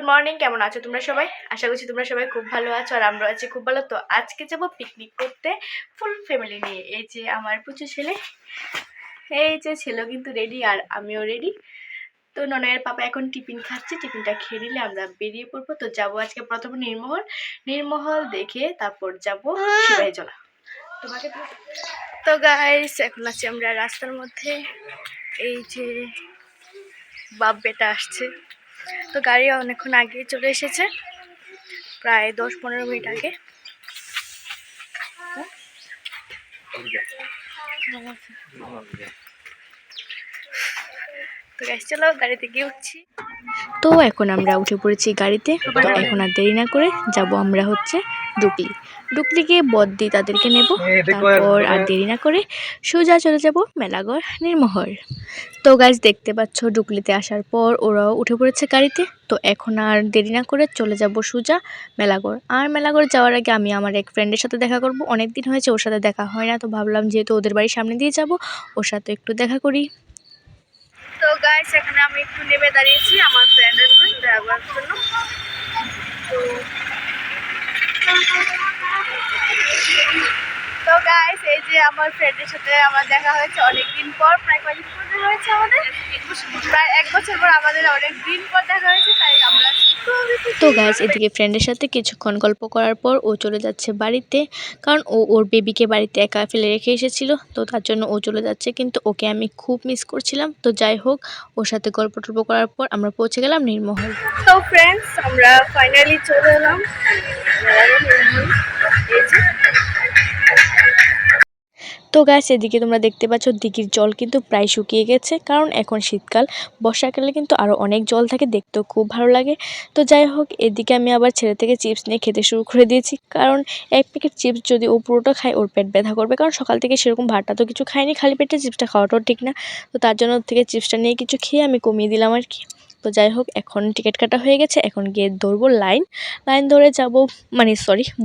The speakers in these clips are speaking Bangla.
গুড মর্নিং, কেমন আছো তোমরা সবাই? আশা করছি তোমরা সবাই খুব ভালো আছো আর আমরা আছি খুব ভালো। তো আজকে যাব পিকনিক করতে ফুল ফ্যামিলি নিয়ে। এই যে আমার পুচু ছেলে, এই যে ছেলেও কিন্তু রেডি আর আমিও রেডি। তো ননয়ের পাপা এখন টিফিন খাচ্ছে, টিফিনটা খেয়ে নিলে আমরা বেরিয়ে পড়বো। তো যাবো আজকে প্রথমে নির্মহল দেখে তারপর যাবো সিপাহীজলা। তোমাকে তো গাইস এখন আছি আমরা রাস্তার মধ্যে। এই যে বাপ বেটা আসছে, তো গাড়ি অনেকক্ষণ আগে চলে এসেছে, প্রায় 10-15 মিনিট আগে। তো গাইস চলো গাড়িতে গিয়ে উঠছি। তো এখন আমরা উঠে পড়েছি গাড়িতে। এখন আর দেরি না করে যাব আমরা হচ্ছে ডুকলি গিয়ে বদ্দি তাদেরকে নেব। তারপর আর দেরি না করে সোজা চলে যাব মেলাঘর নির্মহল। তো গাইস দেখতে পাচ্ছ ডুকলিতে আসার পর ওরাও উঠে পড়েছে গাড়িতে। তো এখন আর দেরি না করে চলে যাব সোজা মেলাঘর। আর মেলাঘর যাওয়ার আগে আমি আমার এক ফ্রেন্ডের সাথে দেখা করব। অনেক দিন হয়েছে ওর সাথে দেখা হয় না, তো ভাবলাম যেহেতু ওদের বাড়ির সামনে দিয়ে যাব ওর সাথে একটু দেখা করি। তো গাইস এখানে আমি একটু নেমে দাঁড়িয়েছি আমার ফ্রেন্ডের সাথে দেখা করার জন্য। তো গাইস এই যে আমার ফ্রেন্ডের সাথে আমার দেখা হয়েছে অনেকদিন পর, প্রায় কয়েক বছর হয়েছে, আমাদের প্রায় 1 বছর পর আমাদের অনেক দিন পর দেখা হয়েছে, তাই আমরা। তো গাইস এদিকে ফ্রেন্ডের সাথে কিছুক্ষণ গল্প করার পর ও চলে যাচ্ছে বাড়িতে, কারণ ও ওর বেবিকে বাড়িতে একা ফেলে রেখে এসেছিল, তো তার জন্য ও চলে যাচ্ছে। কিন্তু ওকে আমি খুব মিস করছিলাম। তো যাই হোক, ওর সাথে গল্প টল্প করার পর আমরা পৌঁছে গেলাম নির্মহল। তো ফ্রেন্ডস আমরা ফাইনালি চলে এলাম নির্মহল। তো গাছ এদিকে তোমরা দেখতে পাচ্ছ দিঘির জল কিন্তু প্রায় শুকিয়ে গেছে, কারণ এখন শীতকাল। বর্ষাকালে কিন্তু আরও অনেক জল থাকে, দেখতেও খুব ভালো লাগে। তো যাই হোক, এদিকে আমি আবার ছেলে থেকে চিপস নিয়ে খেতে শুরু করে দিয়েছি, কারণ এক প্যাকেট চিপস যদি ও পুরোটা খায় ওর পেট ব্যথা করবে, কারণ সকাল থেকে সেরকম ভাতটা তো কিছু খায়নি, খালি পেটে চিপসটা খাওয়াটাও ঠিক না। তো তার জন্য ওর থেকে চিপসটা নিয়ে কিছু খেয়ে আমি কমিয়ে দিলাম আর কি। তো যাই হোক, এখন টিকিট কাটা হয়ে গেছে, এখন গিয়ে ধরবো লাইন ধরে যাব,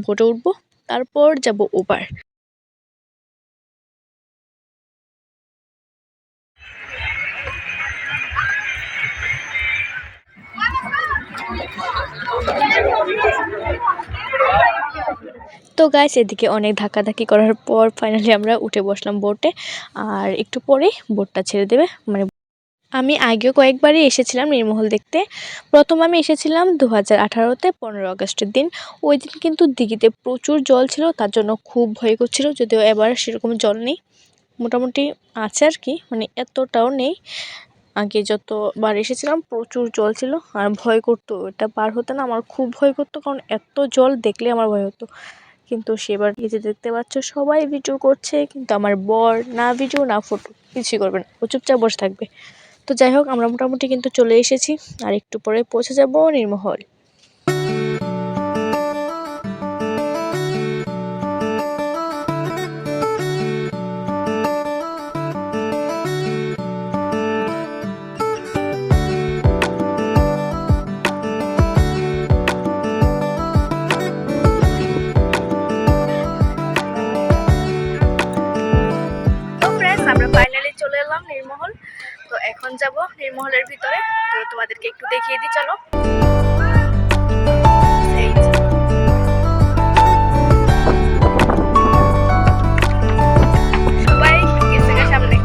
বোটে উঠবো, তারপর যাব ওপার। তো গাইস এদিকে অনেক ধাক্কাধাক্কি করার পর ফাইনালি আমরা উঠে বসলাম বোটে, আর একটু পরেই বোটটা ছেড়ে দেবে। আমি আগেও কয়েকবারই এসেছিলাম নির্মহল দেখতে। প্রথম আমি এসেছিলাম 2018-তে 15 আগস্টের দিন। ওই দিন কিন্তু দিঘিতে প্রচুর জল ছিল, তার জন্য খুব ভয় করছিল। যদিও এবার সেরকম জল নেই, মোটামুটি আছে আর কি, এতটাও নেই। আগে যতবার এসেছিলাম প্রচুর জল ছিল আর ভয় করতো, এটা পার হতে না আমার খুব ভয় করতো, কারণ এত জল দেখলে আমার ভয় হতো। কিন্তু সেবার এই যে দেখতে পাচ্ছ সবাই ভিডিও করছে, কিন্তু আমার বর না ভিডিও না ফটো কিছুই করবে না, ও চুপচাপ বসে থাকবে। তো যাই হোক, আমরা মোটামুটি কিন্তু চলে এসেছি, আর একটু পরে পৌঁছে যাব নির্মহল। চলে এলাম নির্মহল। তো এখন যাব নির্মহলের ভিতরে, তো তোমাদেরকে একটু দেখিয়ে দিই, চলো। সবাই গেছে সামনে।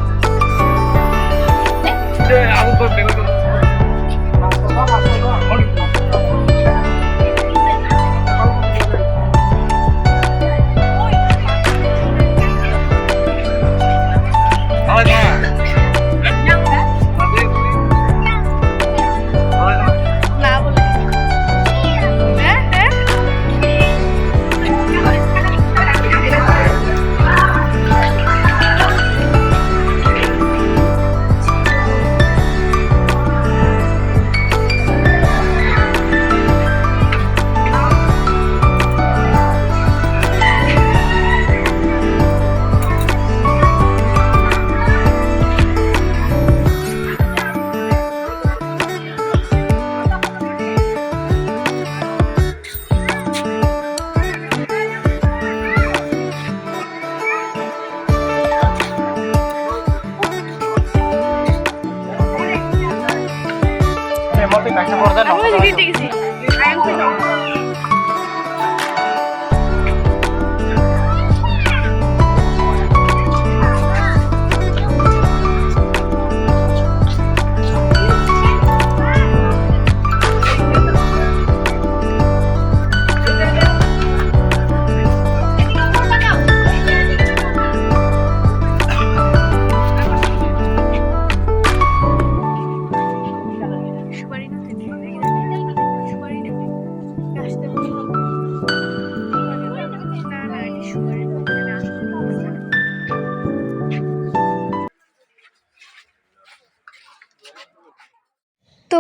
Mau tik baca portal, no?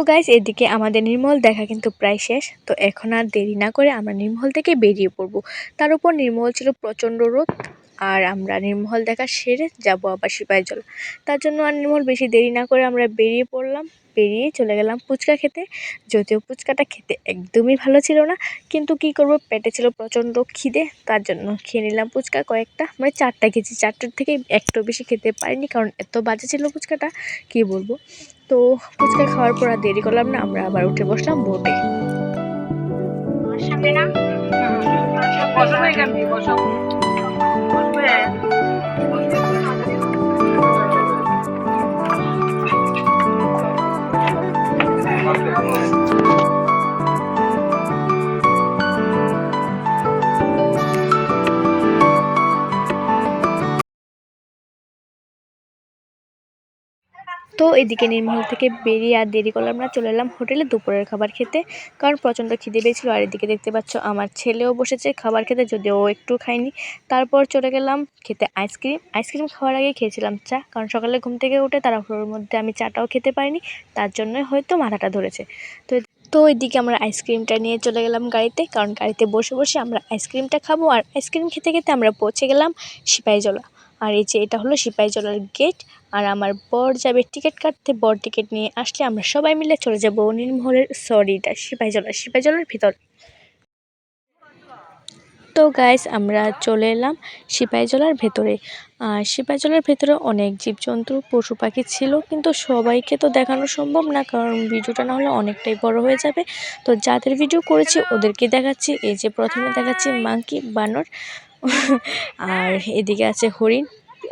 Guys এদিকে আমাদের নির্মল দেখা কিন্তু প্রায় শেষ। তো এখন আর দেরি না করে আমরা নির্মল থেকে বেরিয়ে পড়ব। তার উপর নির্মল ছিল প্রচণ্ড রোদ, আর আমরা নির্মল দেখা সেরে যাব আবার সিপাহীজলা। তার জন্য আর নির্মল বেশি দেরি না করে আমরা বেরিয়ে পড়লাম। বেরিয়ে চলে গেলাম ফুচকা খেতে। যদিও ফুচকাটা খেতে একদমই ভালো ছিল না, কিন্তু কি করব, পেটে ছিল প্রচণ্ড খিদে, তার জন্য খেয়ে নিলাম ফুচকা কয়েকটা, মানে 4টা খেয়েছি। 4টার থেকে একটু বেশি খেতে পারিনি, কারণ এত বাজে ছিল ফুচকাটা, কি বলবো। তো ফুচকা খাওয়ার পর আর দেরি করলাম না, আমরা আবার উঠে বসলাম বোটে। তো এদিকে নির্মল থেকে বেরিয়ে আর দেরি করলাম না, চলে এলাম হোটেলে দুপুরের খাবার খেতে, কারণ প্রচণ্ড খিদে পেয়েছিল। আর এদিকে দেখতে পাচ্ছ আমার ছেলেও বসেছে খাবার খেতে, যদিও ও একটু খায়নি। তারপর চলে গেলাম খেতে আইসক্রিম খাওয়ার আগে খেয়েছিলাম চা, কারণ সকালে ঘুম থেকে উঠে তাড়াহুড়োর মধ্যে আমি চাটাও খেতে পারিনি, তার জন্যই হয়তো মাথাটা ধরেছে। তো এদিকে আমরা আইসক্রিমটা নিয়ে চলে গেলাম গাড়িতে, কারণ গাড়িতে বসে বসে আমরা আইসক্রিমটা খাবো। আর আইসক্রিম খেতে খেতে আমরা পৌঁছে গেলাম সিপাহীজলা। আর এই যে এটা হলো সিপাহীজলার গেট। আর আমার বর যাবে টিকিট কাটতে, বর টিকিট নিয়ে আসলে আমরা সবাই মিলে চলে যাব নির্মলের এটা সিপাহীজলার ভিতর। তো গাইস আমরা চলে এলাম সিপাহীজলার ভেতরে। আর সিপাহীজলার ভেতরে অনেক জীবজন্তু পশু পাখি ছিল, কিন্তু সবাইকে তো দেখানো সম্ভব না, কারণ ভিডিওটা না হলে অনেকটাই বড় হয়ে যাবে। তো যাদের ভিডিও করেছি ওদেরকে দেখাচ্ছি। এই যে প্রথমে দেখাচ্ছি মাংকি, বানর। আর এদিকে আছে হরিণ,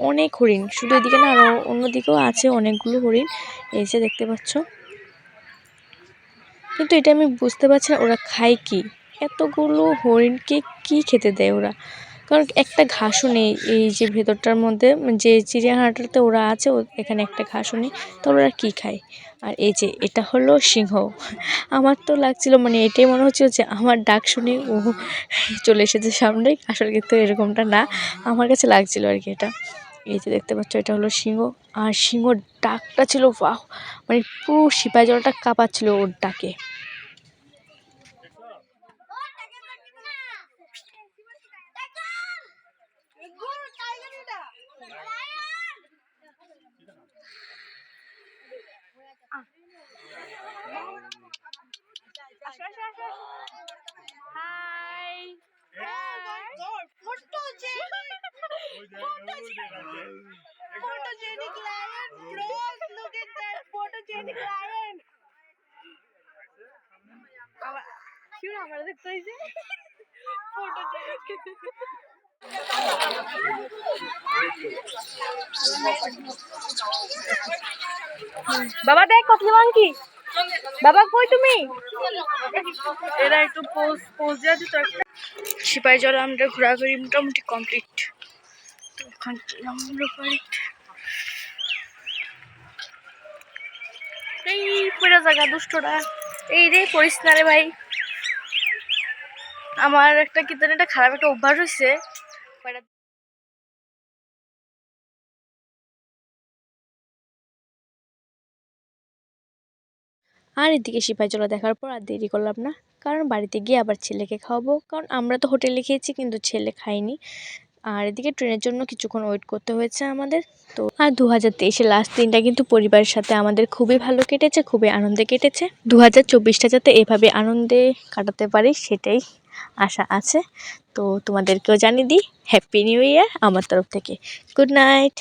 অনেক হরিণ, শুধু এদিকে না, আরও অন্যদিকেও আছে অনেকগুলো হরিণ, এই যে দেখতে পাচ্ছ। কিন্তু এটা আমি বুঝতে পারছি না ওরা খায় কি, এতগুলো হরিণকে কি খেতে দেয় ওরা, কারণ একটা ঘাসও নেই এই যে ভেতরটার মধ্যে, যে চিড়িয়াখানাটাতে ওরা আছে এখানে একটা ঘাসও নেই, তো ওরা কি খায়। আর এই যে এটা হলো সিংহ। আমার তো লাগছিল, মানে এটাই মনে হচ্ছিল যে আমার ডাক শুনে ও চলে এসেছে সামনে, আসলে কিন্তু এরকমটা না, আমার কাছে লাগছিল আর কি এটা। এই যে দেখতে পাচ্ছ এটা হলো সিংহ। আর সিংহর ডাকটা ছিল বাহ, মানে পুরো সিপাহীজলাটা কাঁপাচ্ছিল ওর ডাকে। Photogenic lion, bros, look at that photogenic lion. क्यों हमारा देखते हैं इसे? Photogenic. বাবা দেখ কত মাংকি, বাবা কই তুমি? এরা একটু পোজ দিয়ে দিত একটা। সিপাহীজলা আমরা ঘোরাঘুরি মোটামুটি কমপ্লিট। তো ওখান আমরা বাড়ি এই পুরো জায়গা দুষ্টরা, এই রে পড়িস না রে ভাই। আমার একটা কি জানি একটা খারাপ একটা অভ্যাস হয়েছে। আর এদিকে সিপাহীজলা দেখার পর আর দেরি করলাম না, কারণ বাড়িতে গিয়ে আবার ছেলেকে খাওয়াবো, কারণ আমরা তো হোটেলে খেয়েছি কিন্তু ছেলে খায়নি। আর এদিকে ট্রেনের জন্য কিছুক্ষণ ওয়েট করতে হয়েছে আমাদের। তো আর 2023-এর লাস্ট দিনটা কিন্তু পরিবারের সাথে আমাদের খুবই ভালো কেটেছে, খুবই আনন্দে কেটেছে। 2024টা যাতে এভাবে আনন্দে কাটাতে পারি সেটাই আশা আছে। তো তোমাদেরকেও জানিয়ে দিই হ্যাপি নিউ ইয়ার আমার তরফ থেকে। Good night.